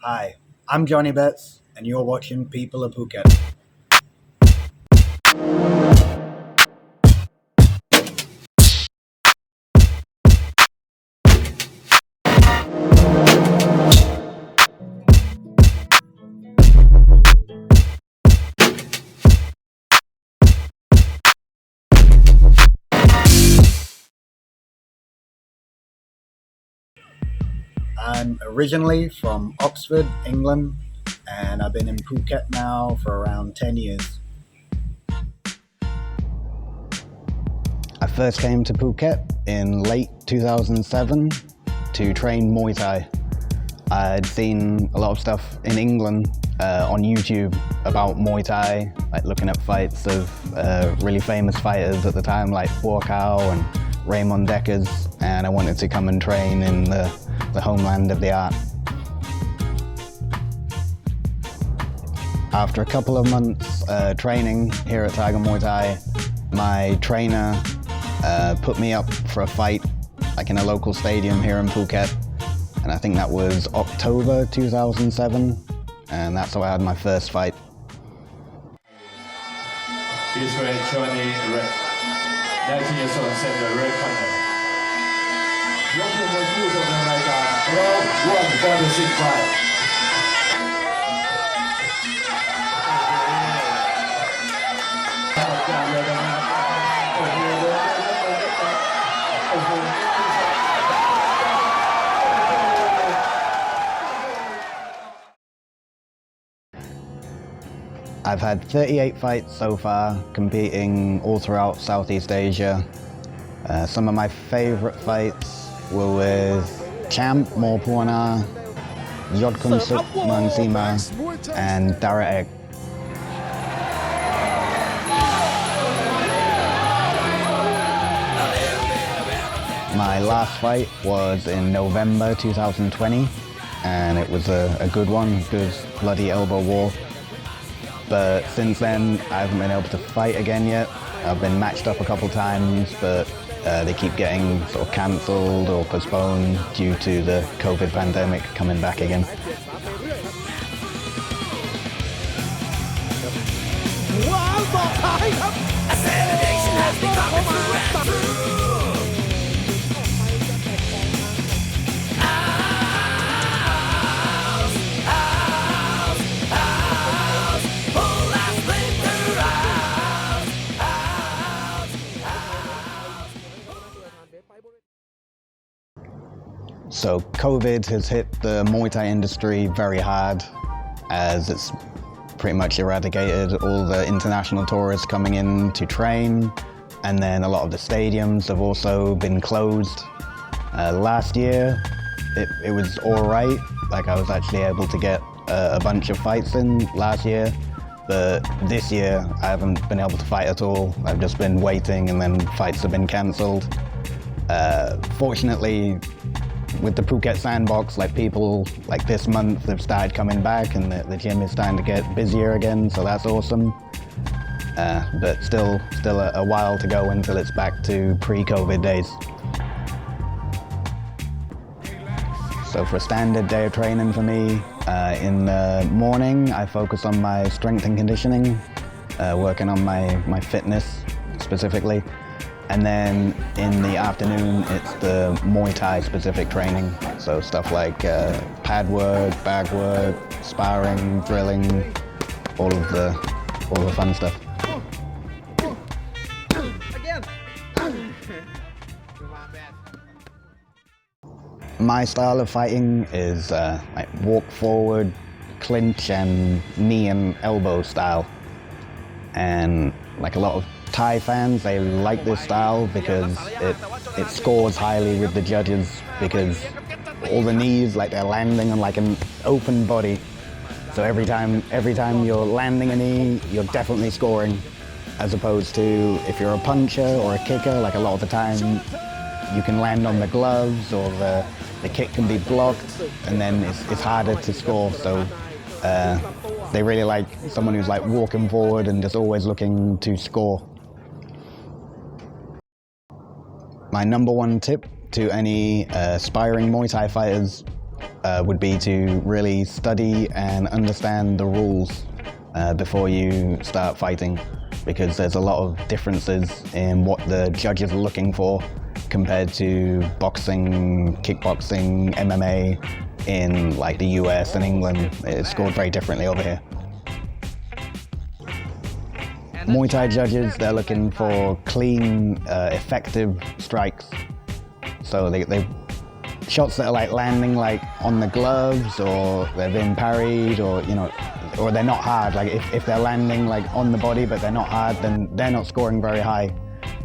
Hi, I'm Jonny BETTS, and you're watching People of Phuket. I'm originally from Oxford, England, and I've been in Phuket now for around 10 years. I first came to Phuket in late 2007 to train Muay Thai. I'd seen a lot of stuff in England on YouTube about Muay Thai, like looking at fights of really famous fighters at the time like Buakaw and Raymond Deckers, and I wanted to come and train in the homeland of the art. After a couple of months training here at Tiger Muay Thai, my trainer put me up for a fight like in a local stadium here in Phuket, and I think that was October 2007, and that's how I had my first fight. He's wearing Jonny red. 19 years old, set the red corner. ยกมือคู่ชมในรายการรอบวันบอลสิบไฟ I've had 38 fights so far, competing all throughout Southeast Asia. Some of my favourite fights were with champ Mor.Puwana, Yodkhunsuek and Trout. My last fight was in November 2020, and it was a good one, good bloody elbow war. But since then, I haven't been able to fight again yet. I've been matched up a couple times, but they keep getting sort of cancelled or postponed due to the COVID pandemic coming back again. So COVID has hit the Muay Thai industry very hard, as it's pretty much eradicated all the international tourists coming in to train, and then a lot of the stadiums have also been closed. Last year it was alright, like I was actually able to get a bunch of fights in last year, but this year I haven't been able to fight at all. I've just been waiting and then fights have been cancelled. Fortunately, with the Phuket Sandbox, like people like this month have started coming back and the gym is starting to get busier again, so that's awesome. But still a while to go until it's back to pre-COVID days. So for a standard day of training for me, in the morning I focus on my strength and conditioning, working on my fitness specifically. And then in the afternoon, it's the Muay Thai specific training. So stuff like pad work, bag work, sparring, drilling, all the fun stuff. My style of fighting is like walk forward, clinch and knee and elbow style. And like a lot of Thai fans, they like this style because it scores highly with the judges, because all the knees, like they're landing on like an open body. So every time you're landing a knee, you're definitely scoring, as opposed to if you're a puncher or a kicker, like a lot of the time you can land on the gloves or the kick can be blocked, and then it's harder to score. So they really like someone who's like walking forward and just always looking to score. My number one tip to any aspiring Muay Thai fighters would be to really study and understand the rules before you start fighting, because there's a lot of differences in what the judges are looking for compared to boxing, kickboxing, MMA in like the US and England. It's scored very differently over here. Muay Thai judges, they're looking for clean, effective strikes. So they shots that are like landing like on the gloves, or they've been parried, or or they're not hard. Like if they're landing like on the body but they're not hard, then they're not scoring very high.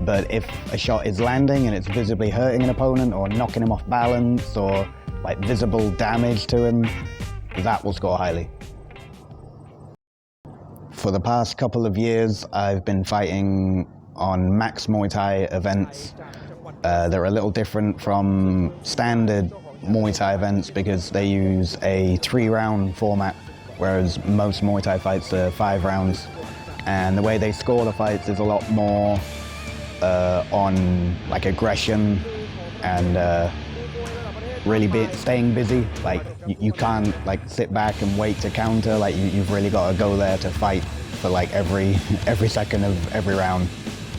But if a shot is landing and it's visibly hurting an opponent or knocking him off balance or like visible damage to him, that will score highly. For the past couple of years, I've been fighting on Max Muay Thai events. They're a little different from standard Muay Thai events because they use a 3-round format, whereas most Muay Thai fights are 5 rounds. And the way they score the fights is a lot more on like aggression and really staying busy. Like you can't like sit back and wait to counter. Like you've really got to go there to fight for like every second of every round.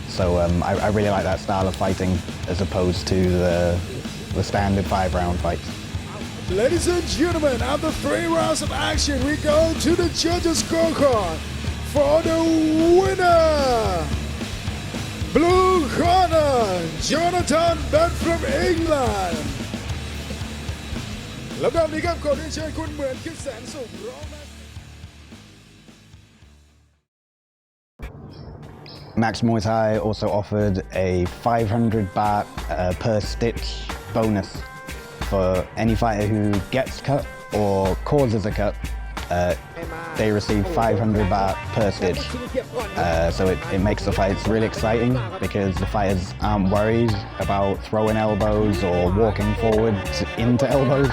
So I really like that style of fighting as opposed to the standard 5-round fights. Ladies and gentlemen, after 3 rounds of action, we go to the judges' scorecard for the winner. Blue corner, Jonathan back from England. ลำดับนี้ครับขอเรียนเชิญคุณเหมือนคิดแสนสุขร้อง Max Muay Thai also offered a 500 baht per stitch bonus for any fighter who gets cut or causes a cut. They receive 500 baht per stitch. So it makes the fights really exciting because the fighters aren't worried about throwing elbows or walking forward into elbows.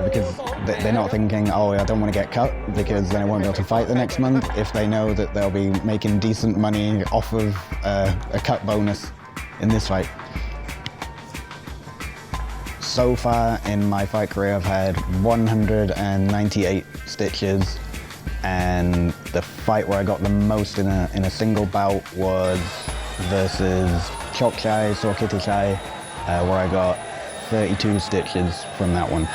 Because they're not thinking, oh, I don't want to get cut because then I won't be able to fight the next month, if they know that they'll be making decent money off of a cut bonus in this fight. So far in my fight career, I've had 198 stitches, and the fight where I got the most in a single bout was versus Chokchai, Sor.Kittichai, where I got 32 stitches from that one.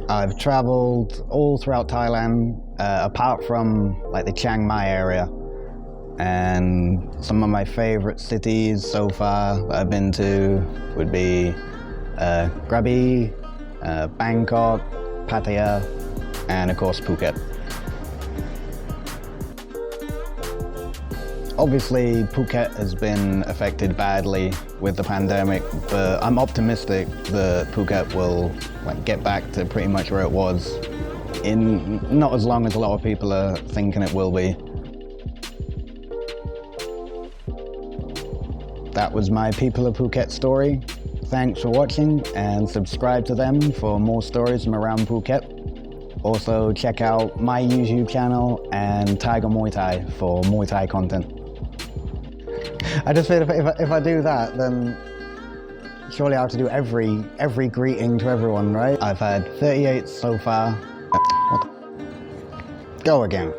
I've traveled all throughout Thailand, apart from like the Chiang Mai area, and some of my favorite cities so far that I've been to would be Krabi, Bangkok, Pattaya, and of course Phuket. Obviously, Phuket has been affected badly with the pandemic, but I'm optimistic that Phuket will get back to pretty much where it was in not as long as a lot of people are thinking it will be. That was my People of Phuket story. Thanks for watching and subscribe to them for more stories from around Phuket. Also check out my YouTube channel and Tiger Muay Thai for Muay Thai content. I just feel if I do that, then surely I have to do every greeting to everyone, right? I've had 38 so far. Go again.